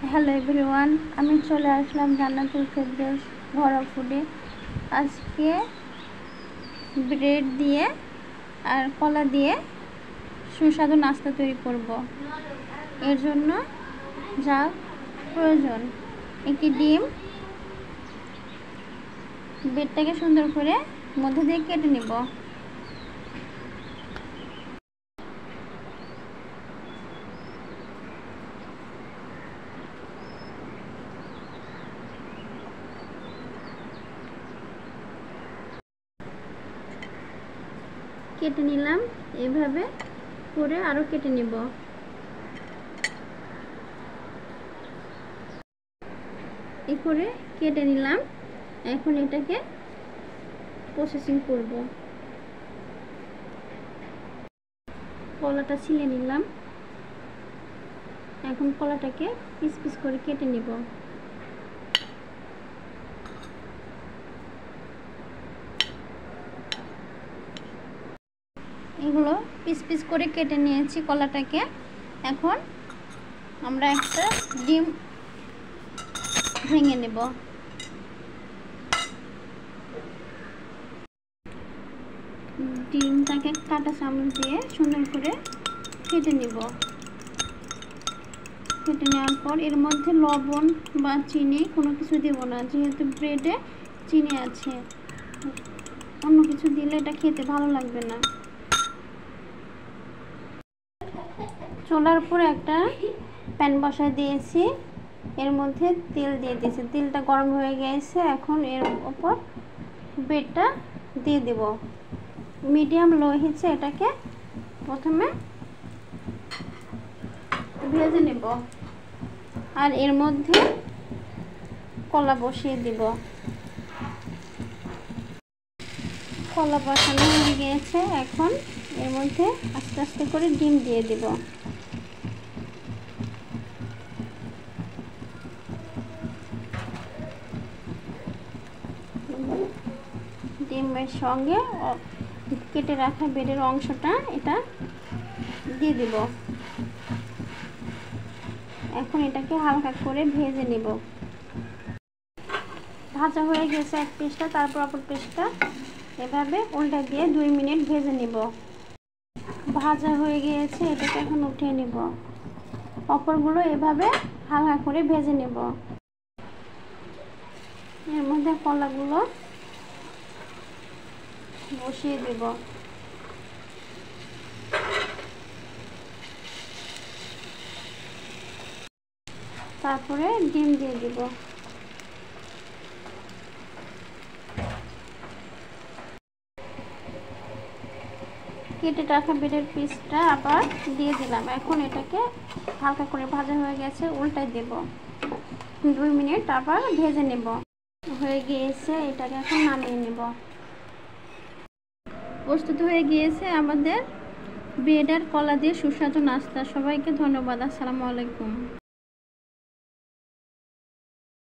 Hello everyone, আমি চলে আসলাম জান্নাতুল ফেরদৌস ঘরোয়া ফুডে। আজকে ব্রেড দিয়ে আর কলা দিয়ে সুস্বাদু নাস্তা তৈরি করব। এর জন্য যা প্রয়োজন, একটি ডিম, ব্রেডটাকে সুন্দর করে মধ্যে দিয়ে কেটে নেব। কেটে নিলাম, এভাবে করে আরও কেটে নেব। এই করে কেটে নিলাম, এখন এটাকে প্রসেসিং করব। কলাটা ছিলে নিলাম, এখন কলাটাকে পিস পিস করে কেটে নেব। এগুলো পিস পিস করে কেটে নিয়েছি কলাটাকে। এখন আমরা একটা ডিম ভেঙে নেব। ডিমটাকে কাঁটা চামচ দিয়ে সুন্দর করে কেটে নেব। কেটে নেওয়ার পর এর মধ্যে লবণ বা চিনি কোনো কিছু দেব না, যেহেতু ব্রেডে চিনি আছে। অন্য কিছু দিলে এটা খেতে ভালো লাগবে না। চুলার উপর একটা প্যান বসায় দিয়েছি, এর মধ্যে তেল দিয়ে দিয়েছি। তেলটা গরম হয়ে গেছে, এখন এর উপর ব্রেডটা দিয়ে দেব। মিডিয়াম লো হিটে এটাকে প্রথমে ভেজে নেব, আর এর মধ্যে কলা বসিয়ে দিব। কলা বসানো হয়ে গিয়েছে, এখন এর মধ্যে আস্তে আস্তে করে ডিম দিয়ে দিব। ডিমের সঙ্গে কেটে রাখা ব্রেডের অংশটা এটা দিয়ে দিব। এখন এটাকে হালকা করে ভেজে নেব। ভাজা হয়ে গেছে এক পিসটা, তারপর অপর পিসটা এভাবে উল্টা দিয়ে 2 মিনিট ভেজে নেব। ভাজা হয়ে গিয়েছে, এটাকে এখন উঠিয়ে নেব। অপরগুলো এভাবে হালকা করে ভেজে নেব। এর মধ্যে কলাগুলো বসিয়ে দেব। তারপরে ডিম দিয়ে দিব। কেটে রাখা ব্রেডের পিসটা আবার দিয়ে দিলাম। এখন এটাকে হালকা করে ভাজা হয়ে গেছে, উল্টাই দেব। 2 মিনিট আবার ভেজে নেব। হয়ে গিয়েছে, এটাকে এখন নামিয়ে নেব। প্রস্তুত হয়ে গিয়েছে আমাদের ব্রেড আর কলা দিয়ে সুস্বাদু নাস্তা। সবাইকে ধন্যবাদ। আসসালামু আলাইকুম।